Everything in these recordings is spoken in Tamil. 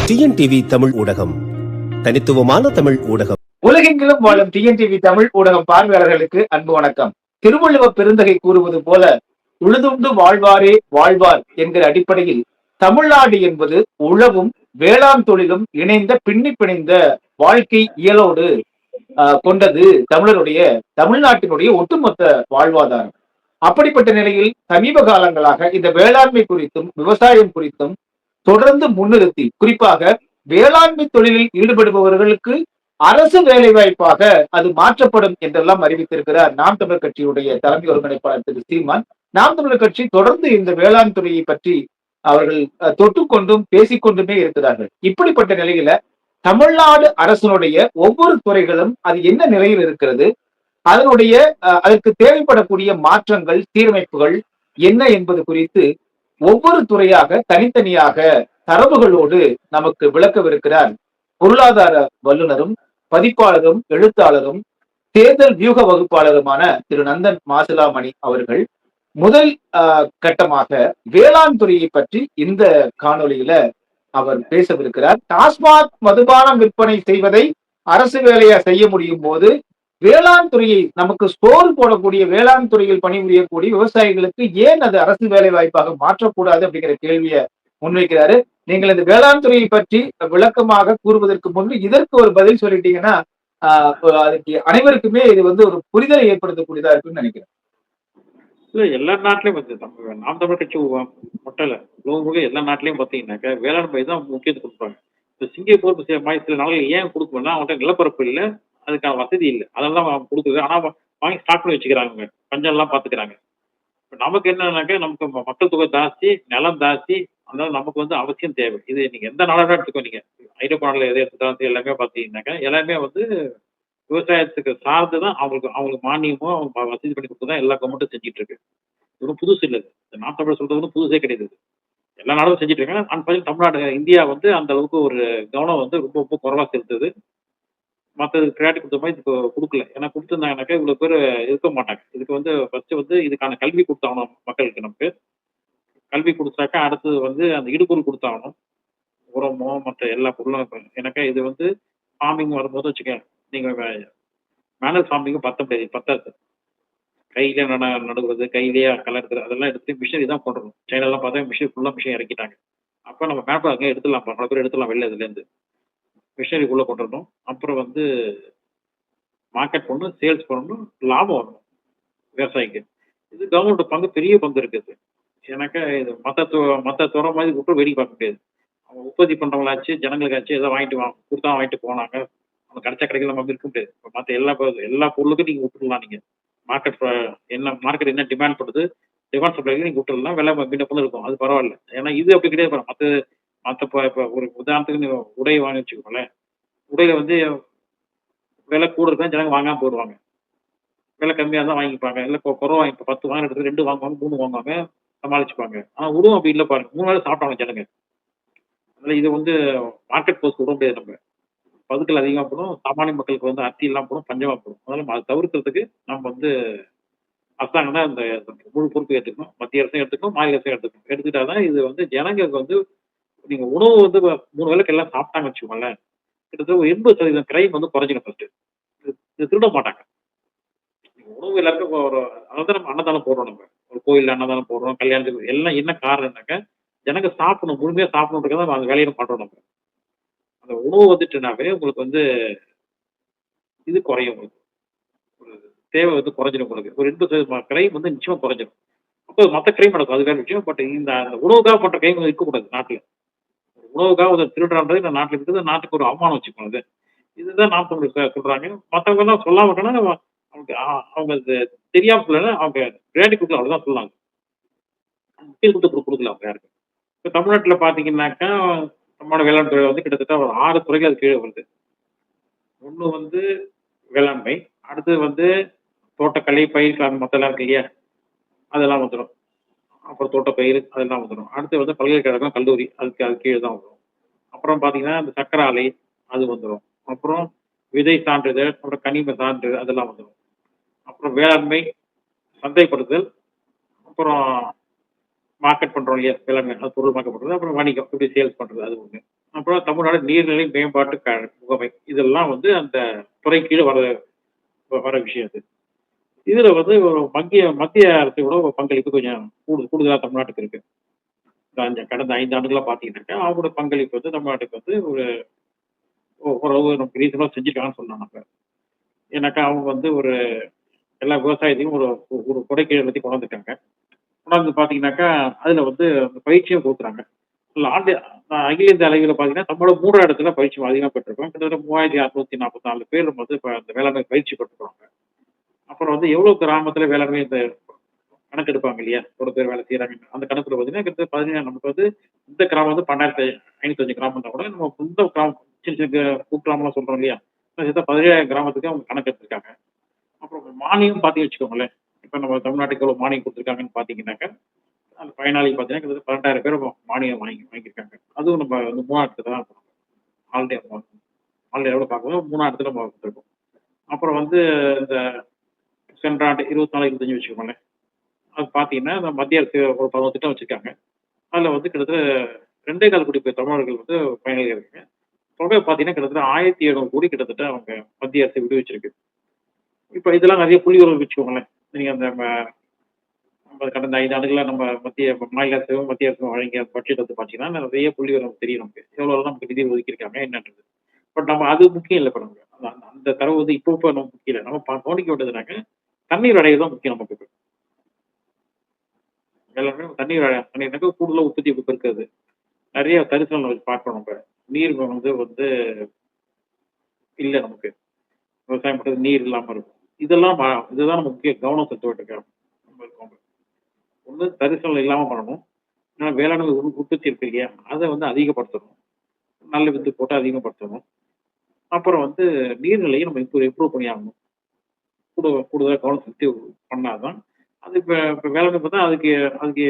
டிஎன்டிவி தமிழ் ஊடகம், தனித்துவமான தமிழ் ஊடகம். உலகெங்கிலும் வாழும் டிஎன்டிவி தமிழ் ஊடகம் பார்வையாளர்களுக்கு அன்பு வணக்கம். திருவள்ளுவ பெருந்தகை கூறுவது போல, உழுதுண்டு வாழ்வாரே வாழ்வார் என்கிற அடிப்படையில் தமிழ்நாடு என்பது உழவும் வேளாண் தொழிலும் இணைந்த பின்னி பிணைந்த வாழ்க்கை இயலோடு கொண்டது தமிழ்நாட்டினுடைய ஒட்டுமொத்த வாழ்வாதாரம். அப்படிப்பட்ட நிலையில் சமீப காலங்களாக இந்த வேளாண்மை குறித்தும் விவசாயம் குறித்தும் தொடர்ந்து முன்னிறுத்தி, குறிப்பாக வேளாண்மை தொழிலில் ஈடுபடுபவர்களுக்கு அரசு வேலை வாய்ப்பாக அது மாற்றப்படும் என்றெல்லாம் அறிவித்திருக்கிறார் நாம் தமிழர் கட்சியுடைய தலைமை ஒருங்கிணைப்பாளர் திரு சீமான். நாம் தமிழர் கட்சி தொடர்ந்து இந்த வேளாண் துறையை பற்றி அவர்கள் தொட்டுக்கொண்டும் பேசிக்கொண்டுமே இருக்கிறார்கள். இப்படிப்பட்ட நிலையில தமிழ்நாடு அரசனுடைய ஒவ்வொரு துறைகளும் அது என்ன நிலையில் இருக்கிறது, அதற்கு தேவைப்படக்கூடிய மாற்றங்கள், சீரமைப்புகள் என்ன என்பது குறித்து ஒவ்வொரு துறையாக தனித்தனியாக தரவுகளோடு நமக்கு விளக்கவிருக்கிறார் பொருளாதார வல்லுநரும் பதிப்பாளரும் எழுத்தாளரும் தேர்தல் வியூக வகுப்பாளருமான திரு நந்தன் மாசிலாமணி அவர்கள். முதல் கட்டமாக வேளாண் துறையை பற்றி இந்த காணொலியில அவர் பேசவிருக்கிறார். டாஸ்மாக் மதுபானம் விற்பனை செய்வதை அரசு வேலையா செய்ய முடியும் போது, வேளாண் துறையை, நமக்கு சோறு போடக்கூடிய வேளாண் துறையில் பணிபுரியக்கூடிய விவசாயிகளுக்கு ஏன் அது அரசு வேலை வாய்ப்பாக மாற்றக்கூடாது அப்படிங்கிற கேள்வியை முன்வைக்கிறாரு. நீங்கள் இந்த வேளாண் துறையை பற்றி விளக்கமாக கூறுவதற்கு முன்பு இதற்கு ஒரு பதில் சொல்லிட்டீங்கன்னா அதுக்கு அனைவருக்குமே இது ஒரு புரிதலை ஏற்படுத்தக்கூடியதா இருக்குன்னு நினைக்கிறேன். இல்ல, எல்லா நாட்டிலையும் வந்து நாம் தமிழ் கட்சி மட்டும் இல்ல, உலகம் எல்லா நாட்டிலையும் பாத்தீங்கன்னாக்கா வேளாண் பயிர் தான் முக்கியத்துவம் கொடுப்பாங்க. இப்போ சிங்கப்பூர் சில நாடுகள் ஏன் கொடுக்கணும்னா அவங்கள்ட்ட நிலப்பரப்பு இல்லை, அதுக்கான வசதி இல்லை, அதெல்லாம் அவங்க கொடுக்குது. ஆனா வாங்கி ஸ்டாக் பண்ணி வச்சுக்கிறாங்க, பஞ்சம் எல்லாம் பாத்துக்கிறாங்க. இப்போ நமக்கு என்னன்னாக்கா, நமக்கு மக்கள் தொகை ஜாஸ்தி, நிலம் ஜாஸ்தி, அதனால நமக்கு அவசியம் தேவை. இது நீங்க எந்த நாடாக எடுத்துக்கோ, நீங்க ஐரோப்பா நாடுல எதை எடுத்துட்டாலும் எல்லாமே பாத்தீங்கன்னாக்கா எல்லாமே விவசாயத்துக்கு சார்ந்துதான் அவங்களுக்கு மானியமோ அவங்க வசதி பண்ணி கொடுத்துதான் எல்லா கவர்மெண்ட்டும் செஞ்சுட்டு இருக்கு. இது புதுசு இல்லை. நாம் தமிழ் சொல்றது புதுசே கிடையாது. எல்லா நாடும் செஞ்சுட்டு இருக்காங்க. ஆனால் தமிழ்நாடு, இந்தியா அந்த அளவுக்கு ஒரு கவனம் ரொம்ப ரொம்ப குறைவா செலுத்துது. மற்றது ப்ரையாரிட்டி கொடுத்த மாதிரி இதுக்கு கொடுக்கல. ஏன்னா கொடுத்துருந்தாங்கனாக்கா இவ்வளவு பேர் இருக்க மாட்டாங்க. இதுக்கு ஃபர்ஸ்ட் இதுக்கான கல்வி கொடுத்தாகணும் மக்களுக்கு. நமக்கு கல்வி கொடுத்தாக்கா அடுத்தது அந்த இடுபொருள் கொடுத்தாகணும், உரமோ மற்ற எல்லா பொருளும். எனக்கா இது ஃபார்மிங் வரும்போது வச்சுக்க, நீங்க மேனல் ஃபார்மிங்கும் பத்தாது. கையிலே நடுவது, கையிலேயே கலர்றது, அதெல்லாம் எடுத்து மிஷினரி தான் போடணும். சைனாலாம் பார்த்தா மிஷின் இறக்கிட்டாங்க. அப்போ நம்ம மேப் அங்கே எடுத்துடலாம், பல பேர் எடுத்துடலாம் வெளில இதுலேருந்து. மிஷினரிக்குள்ளே கொண்டுடணும். அப்புறம் மார்க்கெட் பண்ணணும், சேல்ஸ் பண்ணணும், லாபம் வரணும் விவசாயிக்கு. இது கவர்மெண்ட் பங்கு, பெரிய பங்கு இருக்குது. ஏன்னாக்கா இது மற்ற துறை மாதிரி விட்டு வேடிக்கை பார்க்க முடியாது. அவங்க உற்பத்தி பண்ணுறவங்களாச்சு, ஜனங்களுக்காச்சு ஏதோ வாங்கிட்டு போனாங்க, அவங்க கிடைச்சா கிடைக்கல, நம்ம இருக்க முடியாது. இப்போ மற்ற எல்லா பொருளுக்கும் நீங்கள் விட்டுடலாம். நீங்கள் மார்க்கெட் என்ன டிமாண்ட் பண்ணுது, டிமாண்ட் சப்ளைக்கு நீங்கள் விட்டுடலாம், விலை மீண்டும் இருக்கும், அது பரவாயில்ல. ஏன்னா இது அப்படி கிடையாது. மற்ற இப்போ ஒரு உதாரணத்துக்கு நீங்கள் உடை வாங்கி வச்சுக்கோங்களேன், உடையில விலை கூட இருக்கா, ஜனங்க வாங்காமல் போயிடுவாங்க. விலை கம்மியாக தான் வாங்கிப்பாங்க, இல்லை குறவை வாங்கி, இப்போ 10 வாங்கின இடத்துக்கு 2 வாங்குவாங்க, 3 வாங்குவாங்க, சமாளிச்சுப்பாங்க. ஆனால் உணவு அப்படி இல்லை பாருங்க, 3 நாள் சாப்பிட்டாங்க ஜனங்க. அதனால இது மார்க்கெட் போஸ்ட் விட முடியாது. நம்ம பதுக்கல் அதிகமாக போடும், சாமானிய மக்களுக்கு அரிசி எல்லாம் போடும், பஞ்சமாக போடும். அதனால அதை தவிர்க்கிறதுக்கு நம்ம அரசாங்கம் தான் இந்த முழு பொறுப்பு எடுத்துக்கணும். மத்திய அரசும் எடுத்துக்கணும், மாநில அரசும் எடுத்துக்கணும். எடுத்துக்கிட்டாதான் இது ஜனங்களுக்கு நீங்க உணவு 3 வேளைக்கு எல்லாம் சாப்பிட்டாங்க வச்சுக்கோங்களேன், கிட்டத்தட்ட 80% கிரைம் குறைஞ்சிடும். ஃபர்ஸ்ட் இது திருட மாட்டாங்க. உணவு எல்லாருக்கும் அதாவது நம்ம அன்னதானம் போடுறோம், நம்ம ஒரு கோயில்ல அன்னதானம் போடுறோம், கல்யாணத்துக்கு எல்லாம். என்ன காரணம்னாக்க ஜனங்க சாப்பிடணும், முழுமையா சாப்பிடணுன்றதுக்காக தான் அந்த வேலையை பண்றோம். நம்ம அந்த உணவு வந்துட்டுனாவே உங்களுக்கு இது குறையும், உங்களுக்கு ஒரு தேவை குறைஞ்சிடும். உங்களுக்கு ஒரு 80% கிரைம் நிச்சயமா குறைஞ்சிடும். அப்போ மற்ற கிரைம் நடக்கும், அது வேற விஷயம். பட் இந்த உணவுக்காக பண்ற கிரைம் இருக்கக்கூடாது நாட்டுல. உணவுக்காக திருடுறான்றது இந்த நாட்டுல இருக்குது, நாட்டுக்கு ஒரு அவமானம் வச்சுக்கணும். இதுதான் நாம் தமிழர் சொல்றாங்க. மற்றவங்க எல்லாம் சொல்லாம விட்டோம்னா அவங்க தெரியாம சொல்லல, அவங்க பிரியாணி கொடுக்கல, அவ்வளவுதான் சொல்லாங்க. முக்கியத்துவம் கொடுக்கல அவங்க யாருக்கு. இப்போ தமிழ்நாட்டில் பார்த்தீங்கன்னாக்கா நம்மளோட வேளாண் துறை கிட்டத்தட்ட ஒரு 6 துறைகள் அது கீழே வருது. ஒன்று வேளாண்மை, அடுத்து தோட்டக்கலை, பயிர், மொத்தம் இருக்கு இல்லையா, அதெல்லாம் வந்துடும். அப்புறம் தோட்டப்பயிர் அதெல்லாம் வந்துடும். அடுத்து பல்கலைக்கழகம், கல்லூரி, அது கீழே தான் வந்துடும். அப்புறம் பார்த்தீங்கன்னா இந்த சக்கரை ஆலை அது வந்துடும். அப்புறம் விதை சான்றிதழ், அப்புறம் கனிம சான்றிதழ் அதெல்லாம் வந்துடும். அப்புறம் வேளாண்மை, சந்தைப்படுத்தல், அப்புறம் மார்க்கெட் பண்றோம் இல்லையா, வேளாண்மை அது பொருள் மார்க்கெட் பண்றது, அப்புறம் வணிகம் இப்படி சேல்ஸ் பண்றது, அது ஒண்ணு. அப்புறம் தமிழ்நாடு நீர்நிலை மேம்பாட்டு முகமை இதெல்லாம் வந்து அந்த துறை கீழே வர வர விஷயம் இது. இதுல வந்து ஒரு மத்திய அரசோட ஒரு பங்களிப்பு கொஞ்சம் கூடுதலா தமிழ்நாட்டுக்கு இருக்கு. கடந்த 5 ஆண்டுகளா பார்த்தீங்கன்னாக்கா, அவங்களோட பங்களிப்பு வந்து தமிழ்நாட்டுக்கு வந்து ஒரு ஓரளவு நமக்கு ரீசனபா செஞ்சுருக்காங்கன்னு சொல்லலாம் நம்ம. ஏன்னாக்கா அவங்க வந்து ஒரு எல்லா விவசாயத்தையும் ஒரு ஒரு கொடைக்கீழ எல்லாத்தையும் கொண்டாந்துருக்காங்க. கொண்டாந்து பார்த்தீங்கன்னாக்கா, அதுல வந்து அந்த பயிற்சியும் குடுக்குறாங்க. ஆண்டு அகில இந்திய அளவில பார்த்தீங்கன்னா, நம்மளோட 3ஆம் இடத்துல பயிற்சி அதிகமா பெற்றிருக்கோம். கிட்டத்தட்ட 3644 பேர் நம்ம வந்து இப்ப அந்த வேளாண்மை பயிற்சி பெற்றுருக்காங்க. அப்புறம் வந்து எவ்வளவு கிராமத்துல வேளாண்மை இந்த கணக்கெடுப்பாங்க இல்லையா? எவ்வளவு பேர் வேலை செய்றாங்க. அந்த கணக்குல பார்த்தீங்கன்னா, கிட்டத்தட்ட 17 நமக்கு வந்து இந்த கிராமம் வந்து 12,505 கிராமம் இருந்தா கூட, நம்ம சொந்த கிராமம் சின்ன சின்ன குக்கிராமம்லாம் சொல்றோம் இல்லையா? கிட்டத்தட்ட 17,000 கிராமத்துக்கு அவங்க கணக்கெடுத்திருக்காங்க. அப்புறம் மானியம் பார்த்தீங்கன்னு வச்சுக்கோங்களேன். இப்ப நம்ம தமிழ்நாட்டுக்கு எவ்வளவு மானியம் குடுத்துருக்காங்கன்னு பார்த்தீங்கன்னாக்கா, அந்த பயனாளி பார்த்தீங்கன்னா, கிட்டத்தட்ட 12,000 பேர் மானியம் வாங்கியிருக்காங்க. அதுவும் நம்ம வந்து 3ஆம் இடத்துல தான் இருக்கோம். ஆல் இண்டியா ஆல் இண்டியாவுல பார்க்கும்போது 3ஆம் இடத்துல நம்ம வந்திருக்கோம். அப்புறம் வந்து இந்த சென்ற ஆண்டு 24, 25 வச்சுக்கோங்களேன். அது பார்த்தீங்கன்னா, இந்த மத்திய அரசு ஒரு 11 திட்டம் வச்சிருக்காங்க. அதுல வந்து கிட்டத்தட்ட 2,4 கோடி பேர் தமிழர்கள் வந்து பயணிகள் இருக்காங்க. தொகை பார்த்தீங்கன்னா, கிட்டத்தட்ட 1,700 கோடி கிட்டத்தட்ட அவங்க மத்திய அரசு விடுவிச்சிருக்கு. இப்ப இதெல்லாம் நெறைய புள்ளிவிவரம் வச்சுக்கோங்களேன். நீங்க அந்த நம்ம கடந்த 5 ஆண்டுகளா நம்ம மாநில அரசும், மத்திய அரசும் வழங்கிய பட்ஜெட் வந்து பார்த்தீங்கன்னா, நெறைய புள்ளிவிவரம் தெரியும் நமக்கு. எவ்வளவு நமக்கு நிதி ஒதுக்கியிருக்காங்க என்னன்றது. பட் நம்ம அது முக்கியம் இல்ல இப்ப நமக்கு. அந்த தரவு வந்து இப்ப நமக்கு முக்கியம் இல்ல. நம்ம கவனிக்க வேண்டியதுனாக்க, தண்ணீர் அடைவு தான் முக்கியம் நமக்கு இப்ப. எல்லாமே தண்ணீர்னாக்க கூடுதலா உற்பத்தி பெருக்குறது. நெறைய தரிசனம் நம்ம பார்க்கிறோம் நம்ம. நீர் வந்து வந்து இல்ல நமக்கு. விவசாயம் பண்றதுக்கு நீர் இல்லாம இருக்கும். இதெல்லாம் இதுதான் நம்ம முக்கிய கவனம் செலுத்த வேண்டிய நம்ம இருக்கோம். ஒண்ணு தரிசனம் இல்லாம பண்ணணும். வேளாண்மை உற்பத்தி இருக்கு இல்லையா? அத வந்து அதிகப்படுத்தணும். நல்ல வித்து போட்டு அதிகப்படுத்தணும். அப்புறம் வந்து நீர்நிலையை நம்ம இம்ப்ரூவ் பண்ணி ஆகணும். கூடுதலா கவனம் செலுத்தி பண்ணா தான், அது இப்ப இப்ப வேளாண்மை பார்த்தா அதுக்கு அதுக்கு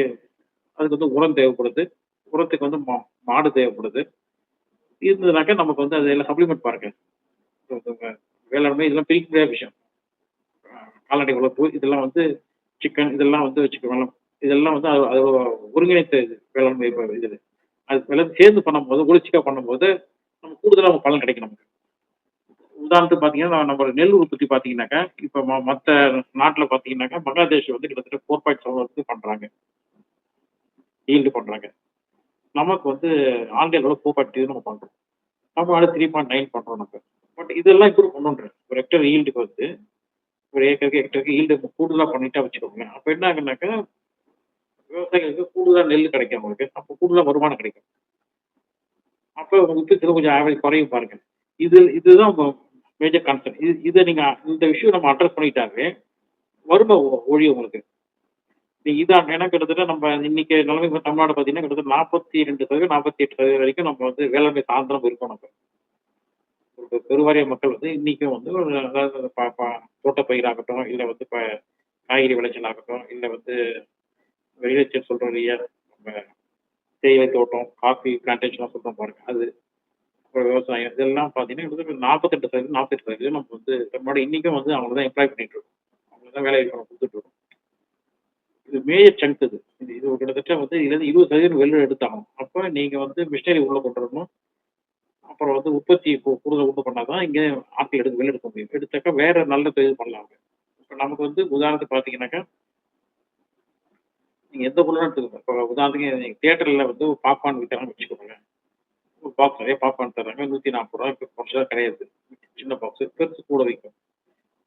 அதுக்கு வந்து உரம் தேவைப்படுது. உரத்துக்கு வந்து மாடு தேவைப்படுது. இருந்ததுனாக்கா நமக்கு வந்து அது எல்லாம் சப்ளிமெண்ட் பாருங்க. வேளாண்மை இதெல்லாம் பிரிக்க முடியாத விஷயம். கால்நடை வளர்ப்பு இதெல்லாம் வந்து சிக்கன் இதெல்லாம் வந்து வச்சுக்கோங்களேன். இதெல்லாம் வந்து அது அது ஒருங்கிணைத்த இது வேளாண்மை இது. அது எல்லாம் சேர்ந்து பண்ணும்போது, ஒளிச்சிக்கா பண்ணும்போது, நமக்கு கூடுதலா பலன் கிடைக்கும் நமக்கு. உதாரணத்துக்கு பார்த்தீங்கன்னா, நம்ம நெல் உற்பத்தி பார்த்தீங்கன்னாக்கா, இப்ப மத்த நாட்ல பார்த்தீங்கன்னாக்கா, பங்களாதேஷ் வந்து கிட்டத்தட்ட 4.7 வரைக்கும் பண்றாங்க. ஈல்டு பண்றாங்க. நமக்கு வந்து ஆல் இண்டியா 4.2 நம்ம பண்றோம். தமிழ்நாடு 3.9 பண்றோம் நம்ம. பட் இதெல்லாம் இம்ப்ரூவ் பண்ணணுன்றேன். ஒரு ஹெக்டேர் ஈல்டுக்கு வந்து ஒரு ஹெக்டருக்கு ஈல்டு கூடுதலா பண்ணிட்டா வச்சுக்கோங்களேன். அப்ப என்ன ஆகுனாக்கா, விவசாயிகளுக்கு கூடுதலா நெல் கிடைக்கும் அவங்களுக்கு. அப்ப கூடுதலா வருமானம் கிடைக்கும். அப்ப உற்பத்தியில கொஞ்சம் ஆவரேஜ் குறையும் பாருங்க. இதுதான் மேஜர் கான்செப்ட். இத நீங்க இந்த விஷயம் நம்ம அட்ரஸ் பண்ணிட்டாவே, வறுமை ஒழியும் உங்களுக்கு. இதான் ஏன்னா கிட்டத்தட்ட நம்ம இன்னைக்கு நிலைமை தமிழ்நாடு பார்த்தீங்கன்னா, கிட்டத்தட்ட 42% 48% வரைக்கும் நம்ம வந்து வேளாண்மை சார்ந்து இருக்கோம் நம்ம. ஒரு பெருவாரிய மக்கள் வந்து இன்னைக்கும் வந்து ஒரு அதாவது தோட்டப்பயிராகட்டும், இல்ல வந்து காய்கறி விளைச்சல் ஆகட்டும், இல்ல வந்து விளைச்சல் சொல்றோம் இல்லையா? நம்ம தேயிலை தோட்டம், காஃபி பிளான்டேஷன்லாம் சொல்றோம் பாருங்க. அது அப்புறம் விவசாயம் இதெல்லாம் பார்த்தீங்கன்னா, கிட்டத்தட்ட 48% 48% நம்ம வந்து நம்மளோட இன்னைக்கும் வந்து அவங்கள தான் எம்ப்ளாய் பண்ணிட்டு இருக்கோம். அவங்களுக்கு தான் வேலை வாய்ப்பு நம்ம குடுத்துட்டு இருக்கோம். இது மேஜர் சங்க் இது. இது கிட்டத்தட்ட வந்து இதுலேருந்து 20% வெளில எடுத்தாகணும். அப்ப நீங்க வந்து மிஷினரி உள்ள கொண்டு வரணும். அப்புறம் வந்து உற்பத்தி கூடுதல் உண்டு பண்ணா தான் இங்க ஆட்கள் வெளில எடுக்க முடியும். எடுத்தாக்கா வேற நல்ல தொழில் பண்ணலாம். இப்ப நமக்கு வந்து உதாரணத்துக்கு பார்த்தீங்கன்னாக்கா, நீங்க எந்த பொருளும் எடுத்துக்கோங்க. இப்ப உதாரணத்துக்கு நீங்க தியேட்டர்ல வந்து பாப்கார்ன் விக்கிறாங்கன்னு வச்சுக்கோங்களேன். ஒரு பாக்ஸ் நெறைய பாப்கார்ன் தர்றாங்க. ரூ. 140 இப்ப குறைச்சலா கிடையாது. சின்ன பாக்ஸ் பெருசு கூட விக்கும்.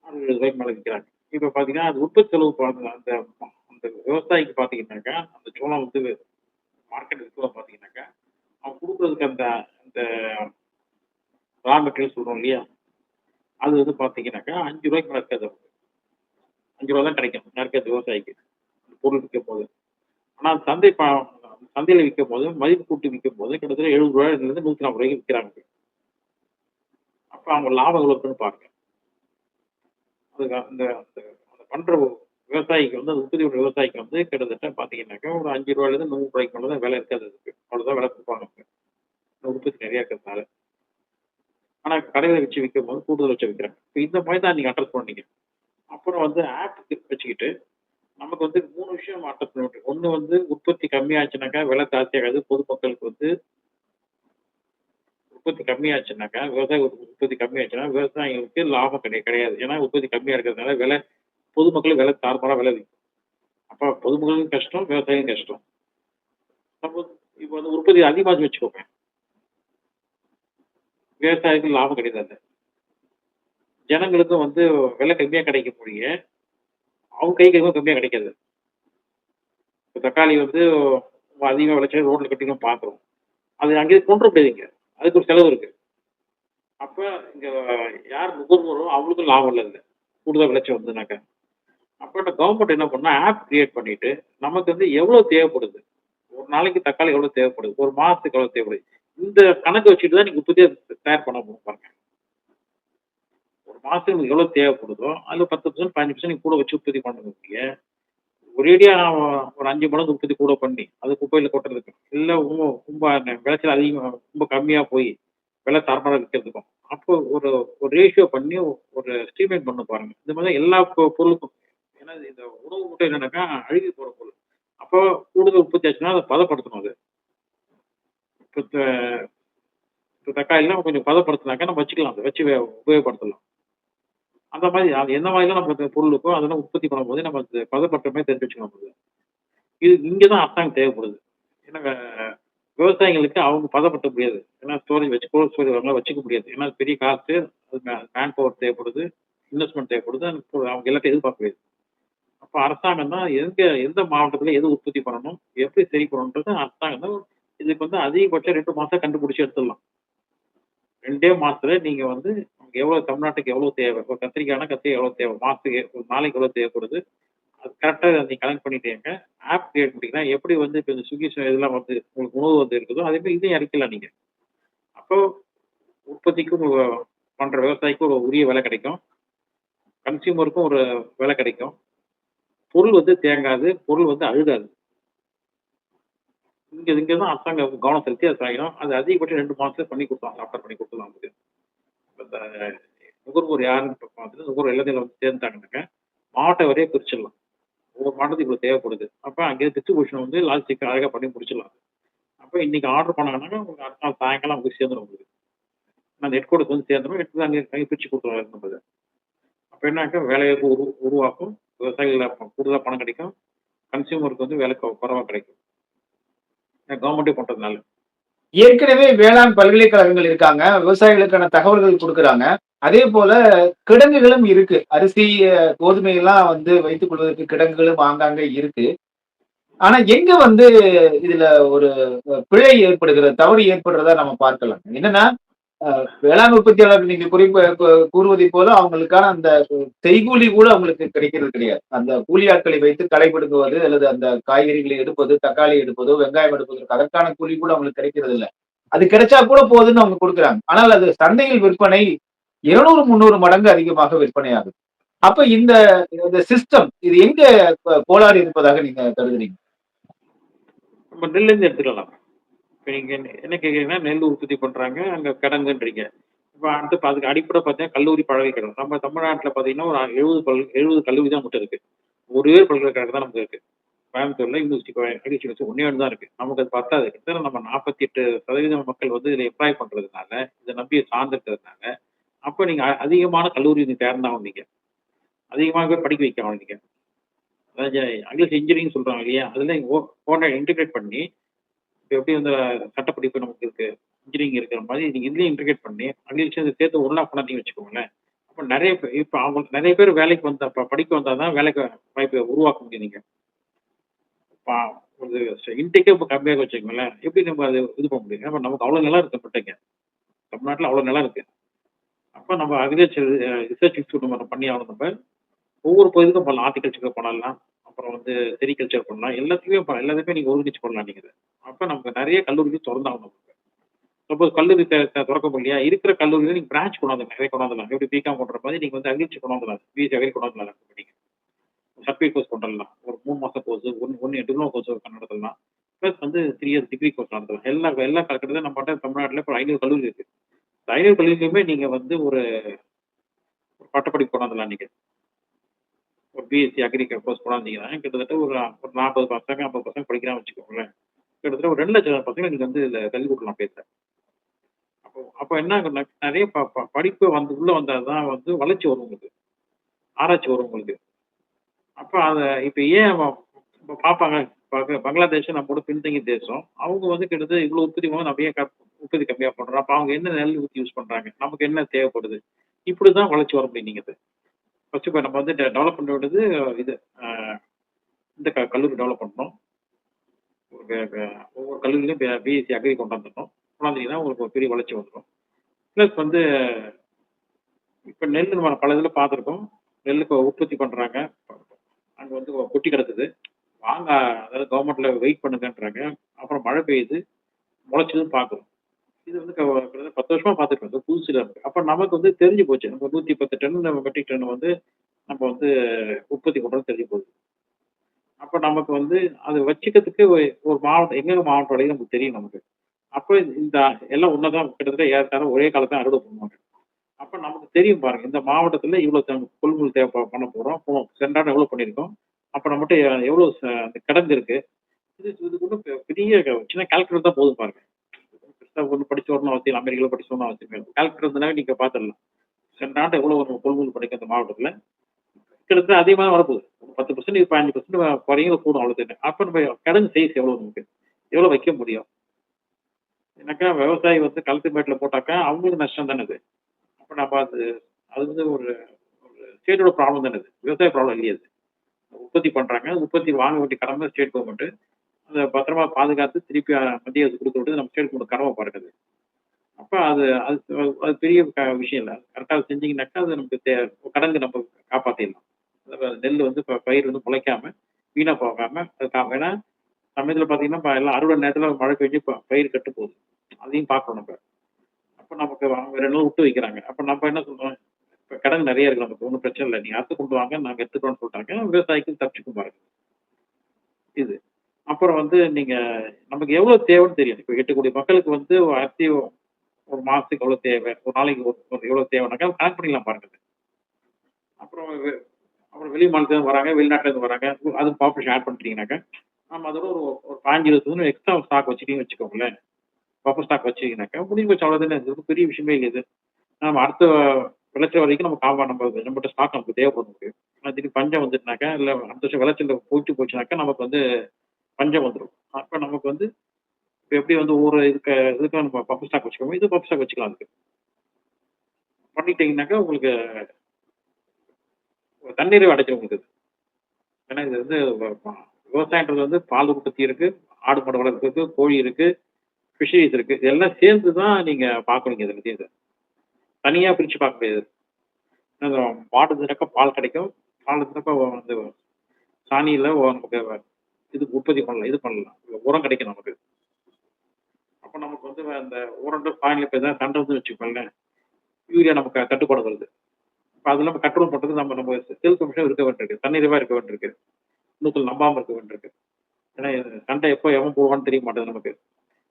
ரூ. 60 மேல விக்கிறாங்க. இப்ப பார்த்தீங்கன்னா, அது உற்பத்தி செலவு அந்த அந்த விவசாயிக்கு பார்த்தீங்கன்னாக்கா, அந்த சோளம் வந்து மார்க்கெட் விற்கும்போது பார்த்தீங்கன்னாக்கா, அவன் குடுக்குறதுக்கு அந்த அந்த ரா மெட்டீரியல் சொல்றோம் இல்லையா? அது வந்து பார்த்தீங்கன்னாக்கா, ரூ. 5 மேல இருக்காது. ரூ. 5 தான் கிடைக்கும். யாருக்காவது விவசாயிக்கு. பொருள் விக்கும்போது. ஆனா சந்தையில விக்கும்போது, மதிப்பு கூட்டி விக்கும்போது கிட்டத்தட்ட ரூ. 70 ரூ. 140 விக்கிறாங்க. அப்ப அவங்க லாபம் எவ்வளோ இருக்குன்னு பாருங்க. அதுக்கு அந்த அந்த அந்த பண்ற விவசாயிக்கு வந்து அந்த உற்பத்தி பண்ற விவசாயிக்கு வந்து கிட்டத்தட்ட பார்த்தீங்கன்னாக்கா, ஒரு ரூ. 5லேருந்து ரூ. 100 மேல தான் விலை இருக்காது அதுக்கு. அவ்வளோதான் விலை குடுப்பாங்க அவங்க. உற்பத்தி நிறைய இருக்கிறதுனால. ஆனா கடையில வச்சு விக்கும்போது கூடுதல் வச்சு விக்கிறாங்க. இப்ப இந்த மாரி தான் நீங்க அட்ரஸ் பண்ணீங்க. அப்புறம் வந்து ஆப் வச்சுக்கிட்டு நமக்கு வந்து 3 விஷயம் அட்ரஸ் பண்ண வேண்டியது. ஒண்ணு வந்து உற்பத்தி கம்மியாச்சுனாக்கா விலை ஜாஸ்தியாகாது. பொதுமக்களுக்கு வந்து உற்பத்தி கம்மியாச்சுனாக்கா, விவசாய உற்பத்தி கம்மியாச்சுன்னா, விவசாயிகளுக்கு லாபம் கிடையாது. ஏன்னா உற்பத்தி கம்மியா இருக்கிறதுனால பொதுமக்களுக்கு விலை தாறுமாறா விலை விக்கும். அப்ப பொதுமக்களுக்கும் கஷ்டம், விவசாயிக்கும் கஷ்டம். நம்ம இப்ப வந்து உற்பத்தி அதிகமாச்சு வச்சுக்கோங்க. விவசாயிக்கு லாபம் கிடைக்காது. ஜனங்களுக்கும் வந்து விலை கம்மியா கிடைக்க முடிய, அவங்க கைக்கு எதுவும் கம்மியா கிடைக்காது. இப்ப தக்காளி வந்து அதிகமா விளைச்சல் ரோட்ல கட்டி நம்ம பார்க்குறோம். அது அங்கேயே கொண்டு வர முடியாதுங்க. அதுக்கு ஒரு செலவு இருக்கு. அப்ப இங்க யார் நுகர்வோரோ அவங்களுக்கும் லாபம் இல்ல இதுல. கூடுதல் விளைச்சல் வந்ததுனாக்க. அப்ப இந்த கவர்மெண்ட் என்ன பண்ணா, ஆப் கிரியேட் பண்ணிட்டு, நமக்கு வந்து எவ்வளவு தேவைப்படுது? ஒரு நாளைக்கு தக்காளி எவ்வளவு தேவைப்படுது? ஒரு மாசத்துக்கு எவ்வளவு தேவைப்படுது? இந்த கணக்கு வச்சுட்டு தான் நீங்க உற்பத்தியா தயார் பண்ண முடியும் பாருங்க. ஒரு மாசத்துக்கு உங்களுக்கு எவ்வளவு தேவைப்படுதோ, அதுல 10% 15% நீங்க கூட வச்சு உற்பத்தி பண்ண ஒரேடியா ஒரு 5 மடங்கு உற்பத்தி கூட பண்ணி, அது குப்பையில கொட்டுறதுக்கு, இல்ல ரொம்ப ரொம்ப விளைச்சல் அதிகமா ரொம்ப கம்மியா போய் விலை தாறுமாறா விக்கிறதுக்கும். அப்போ ஒரு ஒரு ரேஷியோ பண்ணி ஒரு ஸ்ட்ரீம்லைன் பண்ண பாருங்க. இந்த மாதிரி தான் எல்லா பொருளுக்கும். ஏன்னா இந்த உணவு மட்டும் என்னன்னாக்கா அழுகி போற பொருள். அப்போ கூடுதல் உற்பத்தி ஆச்சுன்னா அதை பதப்படுத்தணும் அது. இப்ப இப்ப தக்காளிலாம் கொஞ்சம் பதப்படுத்தினாக்கா நம்ம வச்சுக்கலாம். அதை வச்சு உபயோகப்படுத்தலாம். அந்த மாதிரி அது எந்த மாதிரிலாம் நமக்கு பொருள் இருக்கோ அதெல்லாம் உற்பத்தி பண்ணும்போது நம்ம அது பதப்படுத்துற மாதிரி தெரிஞ்சு வச்சுக்கலாம் முதல்ல. இது இங்க தான் அரசாங்கம் தேவைப்படுது. ஏன்னா விவசாயிகளுக்கு அவங்க பதப்படுத்த முடியாது. ஏன்னா ஸ்டோரேஜ் வச்சு கோல்ட் ஸ்டோரேஜ் அவங்களால வச்சுக்க முடியாது. ஏன்னா அது பெரிய காஸ்ட்டு, அது மேன் பவர் தேவைப்படுது, இன்வெஸ்ட்மென்ட் தேவைப்படுது. அவங்க எல்லாத்தையும் எதிர்பார்க்க முடியாது. அப்ப அரசாங்கம் தான் எந்த மாவட்டத்துல எது உற்பத்தி பண்ணணும், எப்படி சரி பண்ணணுன்றது அரசாங்கம் தான் இதுக்கு வந்து அதிகபட்சம் 2 மாசம் கண்டுபிடிச்சு எடுத்துடலாம். 2 மாசத்துல நீங்க வந்து நமக்கு எவ்வளவு தமிழ்நாட்டுக்கு எவ்வளவு தேவை? ஒரு கத்திரிக்காய்னா கத்திரிக்காய் எவ்வளவு தேவை? மாசத்துக்கு ஒரு நாளைக்கு எவ்வளவு தேவைப்படுது? அது கரெக்ட்டா நீங்க கனெக்ட் பண்ணிட்டீங்க. ஆப் கிரியேட் பண்ணிட்டீங்கன்னா, எப்படி வந்து இப்ப இந்த ஸ்விக்கி இதெல்லாம் வந்து உங்களுக்கு உணவு வந்து இருக்குதோ, அதே மாரி இதையும் இறக்கலாம் நீங்க. அப்போ உற்பத்திக்கும் பண்ற விவசாயிக்கும் ஒரு உரிய விலை கிடைக்கும். கன்சியூமருக்கும் ஒரு விலை கிடைக்கும். பொருள் வந்து தேங்காது, பொருள் வந்து அழுகாது. இங்க இங்க தான் அரசாங்கம் கவனம் செலுத்தி அது செய்யணும். அது அதிகபட்சம் 2 மாசத்துல பண்ணி குடுக்கலாம். சாஃப்ட்வேர் பண்ணி குடுத்துடலாம் நமக்கு. இந்த நுகர்வோர் யாருன்னு இப்ப பார்த்துட்டு நுகர்வோர் எல்லாத்தையும் வந்து சேர்ந்துட்டாங்கன்னாக்க, மாவட்ட வாரியா பிரிச்சிடலாம். ஒவ்வொரு மாவட்டத்துக்கு இவ்வளோ தேவைப்படுது. அப்ப அங்கேயே டிஸ்ட்ரிபியூஷன் வந்து லாஜிஸ்டிக் அழகா பண்ணி முடிச்சிடலாம். அப்ப இன்னைக்கு ஆர்டர் பண்ணாங்கன்னா, உங்களுக்கு அடுத்த நாள் சாயங்காலம் உங்களுக்கு சேர்ந்துரும் உங்களுக்கு. அந்த ஹெட் குவார்ட்டர்ஸ் வந்து சேர்ந்துரும். எடுத்து அங்கே பிரிச்சு குடுத்துருவாங்க நம்மள. அப்ப என்னாக்கா வேலைவாய்ப்பு உருவாக்கும். விவசாயிகள் கூடுதலா பணம் கிடைக்கும். கன்சியூமருக்கு வந்து விலை குறைவா கிடைக்கும். கவர்மெண்ட்டே பண்றதுனால. ஏற்கனவே வேளாண் பல்கலைக்கழகங்கள் இருக்காங்க. விவசாயிகளுக்கான தகவல்கள் குடுக்குறாங்க. அதே போல கிடங்குகளும் இருக்கு. அரிசி, கோதுமை எல்லாம் வந்து வைத்துக் கொள்வதற்கு கிடங்குகளும் ஆங்காங்கே இருக்கு. ஆனா எங்க வந்து இதுல ஒரு பிழை ஏற்படுகிறது, தவறு ஏற்படுறதா நம்ம பார்க்கலாம். என்னன்னா, வேளாண் உற்பத்தியாளர்கள் நீங்க கூறுவதைப் போல அவங்களுக்கான அந்த செய்கூலி கூட அவங்களுக்கு கிடைக்கிறது கிடையாது. அந்த கூலி ஆட்களை வைத்து களை பிடுங்குவது அல்லது அந்த காய்கறிகளை எடுப்பது, தக்காளி எடுப்பதோ, வெங்காயம் எடுப்பதற்கு அதற்கான கூலி கூட அவங்களுக்கு கிடைக்கிறது இல்ல. அது கிடைச்சா கூட போதுன்னு அவங்க குடுக்குறாங்க. ஆனால் அது சந்தையில் விற்பனை 200, 300 மடங்கு அதிகமாக விற்பனை ஆகுது. அப்ப இந்த இந்த சிஸ்டம் இது எங்க கோளாறு இருப்பதாக நீங்க கருதுறீங்க? நம்ம நெல்லேருந்து எடுத்துக்கலாம். இப்ப நீங்க என்ன கேட்கிறீங்கன்னா, நெல் உற்பத்தி பண்றாங்க. அங்க கிடங்குன்றீங்க. இப்ப அதுக்கு அடிப்படை பார்த்தீங்கன்னா, கல்லூரி பல்கலைக்கழகம். நம்ம தமிழ்நாட்டுல பார்த்தீங்கன்னா, ஒரு 70 கல்லூரி தான் மட்டும் இருக்கு. ஒரே ஒரு பல்கலைக்கழகம் தான் நமக்கு இருக்கு. கோயம்புத்தூர்ல யூனிவர்சிட்டி ஒண்ணே ஒண்ணு தான் இருக்கு. நமக்கு அது பத்தாது. கிட்டத்தட்ட நம்ம 48% மக்கள் வந்து இதில எம்ப்ளாய் பண்றதுனால, இத நம்பி சார்ந்து இருக்கிறதுனால, அப்ப நீங்க அதிகமான கல்லூரி நீங்க தேர்ந்தாகணும் நீங்க. அதிகமாகவே படிக்க வைக்கணும் நீங்க. அதாவது இங்கிலீஷ் இன்ஜினியரிங் சொல்றாங்க இல்லையா? அதுல இன்டிகிரேட் பண்ணி, இப்ப எப்படி வந்து சட்ட படிப்பு நமக்கு இருக்கு, இன்ஜினியரிங் இருக்கிற மாரி நீங்க இதுலயும் இன்டிகிரேட் பண்ணி, இங்கிலீஷ் சேர்த்து ஒண்ணா பண்ணாதீங்கன்னு வச்சுக்கோங்களேன். அப்ப நெறைய இப்ப அவங்க நெறைய பேர் வேலைக்கு வந்தா படிக்க வந்தா தான் வேலைக்கு வாய்ப்பை உருவாக்க முடியும் நீங்க. பா ஒரு இன்டேக்கே இப்ப கம்மியாக வச்சுக்கோங்களேன். எப்படி நம்ம அது இது பண்ண முடியும்? ஏன்னா நமக்கு அவ்வளோ நிலம் இருக்கு நம்மகிட்டங்க. தமிழ்நாட்டுல அவ்வளோ நிலம் இருக்கு. அப்ப நம்ம அக்ரிகல்ச்சர் ரிசர்ச் இன்ஸ்டியூட் நம்ம பண்ணி ஆகணும் நம்ம. ஒவ்வொரு பகுதிக்கும் பண்ணலாம். ஹார்டிகல்ச்சர் பண்ணலாம். அப்புறம் வந்து செரிகல்ச்சர் பண்ணலாம். எல்லாத்தையுமே எல்லாத்தையுமே நீங்க ஒருங்கிணைச்சு பண்ணலாம் நீங்க இத. அப்ப நமக்கு நெறைய கல்லூரிகள் தொறந்தாகணும் நமக்கு. சப்போஸ் கல்லூரி தொறக்க முடியலையா? இருக்கிற கல்லூரியில நீங்க பிரான்ச் கொண்டாந்துடலாம். நெறைய கொண்டாந்துடலாம். எப்படி பிகாம் பண்ற மாரி நீங்க வந்து அக்ரிகல்ச்சர் கொண்டாந்துடலாம். பிஎஸ்சி அக்ரி கொண்டாந்துடலாம் நீங்க. சர்டிஃபிகேட் கோர்ஸ் கொண்டுவரலாம். ஒரு 3 மாச கோர்ஸ், ஒண்ணு டிப்ளமோ கோர்ஸ் நடத்தலாம். பிளஸ் வந்து 3 இயர்ஸ் டிகிரி கோர்ஸ் நடத்தலாம். எல்லா கிட்டத்தட்ட நம்மட்ட தமிழ்நாட்டுல இப்போ 500 கல்லூரி இருக்கு. இந்த 500 கல்லூரியிலுமே நீங்க வந்து ஒரு ஒரு பட்டப்படிப்பு கொண்டாந்துடலாம் நீங்க. ஒரு பிஎஸ்சி அக்ரி கோர்ஸ் கொண்டாந்தீங்கன்னா, கிட்டத்தட்ட ஒரு 40 பசங்க, 50 பசங்க படிக்கிறான்னு வச்சுக்கோங்களேன். கிட்டத்தட்ட ஒரு 2,00,000 பசங்க நீங்க வந்து இதுல கல்வி கொடுக்கலாம் பேச. அப்ப அப்போ என்ன ஆகும்னா, நிறைய படிப்பு வந்து உள்ள வந்தாதான் வந்து வளர்ச்சி வரும் உங்களுக்கு, ஆராய்ச்சி வரும் உங்களுக்கு. அப்ப அத இப்ப ஏன் இப்ப பார்ப்பாங்க, பங்களாதேஷ் நம்மளோட பின்தங்கிய தேசம். அவங்க வந்து கிட்டத்தட்ட இவ்வளவு உற்பத்தி பண்ணும்போது நம்ம ஏன் உற்பத்தி கம்மியா பண்றோம்? அப்ப அவங்க என்ன நெல் ஊத்தி யூஸ் பண்றாங்க? நமக்கு என்ன தேவைப்படுது? இப்படிதான் வளர்ச்சி வர முடியும் நீங்க. ஃபர்ஸ்ட் இப்ப நம்ம வந்து டெவலப் பண்ண வேண்டியது இது இந்த கல்லூரி டெவலப் பண்ணணும். ஒவ்வொரு கல்லூரியிலும் பிஎஸ்சி அக்ரி கொண்டாந்துடணும். கொண்டாந்தீங்கன்னா உங்களுக்கு ஒரு பெரிய வளர்ச்சி வந்துடும். ப்ளஸ் வந்து இப்ப நெல் நம்ம பல இதுல பார்த்துருக்கோம். நெல்லுக்கு உற்பத்தி பண்றாங்க. அங்க வந்து கொட்டி கிடக்குது. வாங்க, அதாவது கவர்மெண்ட்ல வெயிட் பண்ணுங்கன்றாங்க. அப்புறம் மழை பெய்யுது, முளைச்சதும் பார்க்குறோம். இது வந்து கிட்டத்தட்ட 10 வருஷமா பார்த்துருக்கோம். இது புதுசுல இருக்கு. அப்ப நமக்கு வந்து தெரிஞ்சு போச்சு. நம்ம 110 டன் மெட்ரிக் டன் வந்து நம்ம வந்து உற்பத்தி பண்றோம்னு தெரிஞ்சு போகுது. அப்ப நமக்கு வந்து அது வச்சுக்கிறதுக்கு ஒரு மாவட்டம், எங்கெங்க மாவட்டம் வரைக்கும் நமக்கு தெரியும் நமக்கு. அப்ப இந்த எல்லாம் ஒன்னதான் கிட்டத்தட்ட ஏறத்தாழ ஒரே காலத்துல அறுவடை பண்ணுவாங்க. அப்ப நமக்கு தெரியும் பாருங்க, இந்த மாவட்டத்துல இவ்வளவு கொள்முதல் தேவை பண்ண போறோம், சென்றாடம் எவ்வளவு பண்ணியிருக்கோம், அப்ப நம்மகிட்ட எவ்வளவு அந்த கிடங்கு இருக்கு. இதுக்கு ஒன்றும் பெரிய சின்ன கால்குலேட் தான் போதும் பாருங்க. ஒன்று படிச்சு வரணும் அவசியம் இல்லை, அமெரிக்காவில் படிச்சு வரணும் அவசியம் இல்லை. கால்குலேட் இருந்தாவே நீங்க பார்த்துடலாம் சென்றாண்டு எவ்வளவு ஒரு கொள்முதல் பண்ணிக்க அந்த மாவட்டத்துல. கிட்டத்தட்ட அதிகமாக வரப்போகுது. 10% 15% குறையும் கூடும், அவ்வளவு. அப்ப நம்ம கிடங்கு சைஸ் எவ்வளவு, நமக்கு எவ்வளவு வைக்க முடியும்? எனக்கா விவசாயி வந்து களத்து மேட்டில் போட்டாக்கா அவங்களுக்கு நஷ்டம் தானே அது. அப்ப நம்ம அது வந்து ஒரு ஸ்டேட்டோட ப்ராப்ளம் தானே அது, விவசாய ப்ராப்ளம் இல்லையா அது. உற்பத்தி பண்றாங்க, உற்பத்தி வாங்க வேண்டிய கடமை ஸ்டேட் கவர்மெண்ட். அதை பத்திரமா பாதுகாத்து திருப்பி மத்திய அரசு கொடுக்க விட்டு நம்ம ஸ்டேட் கவர்மெண்ட் கடமை பாருக்குது. அப்ப அது அது அது பெரிய விஷயம் இல்லை. கரெக்டாக செஞ்சீங்கன்னாக்கா அது நமக்கு கடங்கு நம்ம காப்பாற்றிடலாம். நெல் வந்து பயிர் வந்து முளைக்காம வீணா போகாம ஏன்னா சமயத்துல பாத்தீங்கன்னா எல்லாம் அறுவடை நேரத்துல மழை பெஞ்சு பயிர் கட்டு போகுது. அதையும் பார்க்கணும் நம்ம. அப்ப நமக்கு அவங்க 2 நாள் விட்டு வைக்கிறாங்க. அப்ப நம்ம என்ன சொல்றோம், இப்ப கிடங்கு நிறைய இருக்கு, நமக்கு ஒன்றும் பிரச்சனை இல்லை, நீங்க அறுத்து கொண்டு வாங்க, நாங்க எடுத்துக்கிறோம்னு சொல்லிட்டாங்க. விவசாயிக்கு தப்பிச்சுக்கும் பாருங்க இது. அப்புறம் வந்து நீங்க நமக்கு எவ்வளவு தேவைன்னு தெரியும். இப்ப 8 கோடி மக்களுக்கு வந்து அரிசி ஒரு மாசத்துக்கு எவ்வளவு தேவை, ஒரு நாளைக்கு எவ்வளவு தேவைனாக்கா கணக்கு பண்ணிக்கலாம் பாருங்க. அப்புறம் அப்புறம் வெளி மாநிலத்துல வராங்க, வெளிநாட்டுல இருந்து வராங்க, அது பாப்புலேஷன் ஆட் பண்ணிட்டீங்கன்னாக்கா நம்ம அதோட ஒரு 15-20 எக்ஸ்ட்ரா ஸ்டாக் வச்சுட்டீங்கன்னு வச்சுக்கோங்களேன். பஃபர் ஸ்டாக் வச்சுக்கிங்கனாக்கா முடிஞ்சு போச்சு, அவ்வளவுதானே. இது பெரிய விஷயமே இல்லை. இது நம்ம அடுத்த விளைச்சல் வரைக்கும் நம்ம நம்மகிட்ட ஸ்டாக் நமக்கு தேவைப்படும். நமக்கு திடீர்னு பஞ்சம் வந்துட்டுனாக்கா, இல்லை அடுத்த வருஷம் விளைச்சல் போச்சுனாக்கா நமக்கு வந்து பஞ்சம் வந்துடும். அப்ப நமக்கு வந்து இப்போ எப்படி வந்து ஒவ்வொரு இதுக்கு நம்ம பஃபர் ஸ்டாக் வச்சுக்கோங்க, இது பஃபர் ஸ்டாக் வச்சுக்கலாம். அதுக்கு பண்ணிட்டீங்கன்னாக்கா உங்களுக்கு தண்ணீரை அடைச்சிடும் உங்களுக்கு. ஏன்னா இது வந்து விவசாயன்றது வந்து பால் உற்பத்தி இருக்கு, ஆடு மாடு வளர்ப்பு இருக்கு, கோழி இருக்கு, ஃபிஷரிஸ் இருக்கு. இதெல்லாம் சேர்ந்து தான் நீங்க பார்க்கணுங்க. இதில் இது தனியா பிரிச்சு பார்க்க முடியாது. மாடு இருந்தனாக்கா பால் கிடைக்கும், பால் இருந்தனாக்கா வந்து சாணியில நமக்கு இது உற்பத்தி பண்ணலாம், இது பண்ணலாம், உரம் கிடைக்கும் நமக்கு. அப்போ நமக்கு வந்து அந்த உரம் பாலில் இப்போ எதாவது சண்டை வந்து வச்சுக்கோங்களேன், யூரியா நமக்கு தட்டுப்பாடு வருது. இப்போ அது இல்லாமல் கண்ட்ரோல் பண்ணுறது நம்ம செல்ஃப் கமிஷன் இருக்க வேண்டியிருக்கு, தன்னிறைவாக இருக்க வேண்டியிருக்கு, இன்னும் நம்பாமல் இருக்க வேண்டியிருக்கு. ஏன்னா சண்டை எப்போ எவன் போடுவான்னு தெரிய மாட்டேது நமக்கு.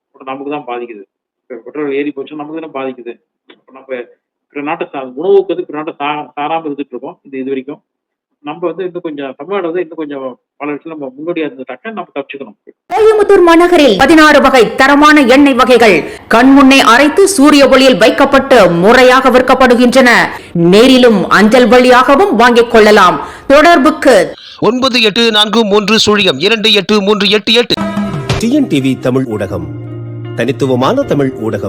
அப்புறம் நமக்கு தான் பாதிக்குது. இப்போ பெட்ரோல் ஏறி போச்சு, நமக்கு தானே பாதிக்குது. இப்போ நம்ம பிற நாட்டை உணவுக்கு வந்து பிற நாட்டை சாராமல் இருந்துட்டு இருக்கோம். இது வரைக்கும் நம்ம வந்து இன்னும் கொஞ்சம் தமிழ்நாடு வந்து இன்னும் கொஞ்சம் பல விஷயம் நம்ம முன்னோடியா இருந்துட்டாக்க நம்ம தப்பிச்சுக்கணும். கோயம்புத்தூர் மாநகரில் 16 வகை தரமான எண்ணெய் வகைகள் கண்முன்னே அரைத்து சூரிய ஒளியில் வைக்கப்பட்டு முறையாக விற்கப்படுகின்றன. நேரிலும் அஞ்சல் வழியாகவும் வாங்கிக் கொள்ளலாம். தொடர்புக்கு 9843028388. டிஎன்டிவி தமிழ் ஊடகம், தனித்துவமான தமிழ் ஊடகம்.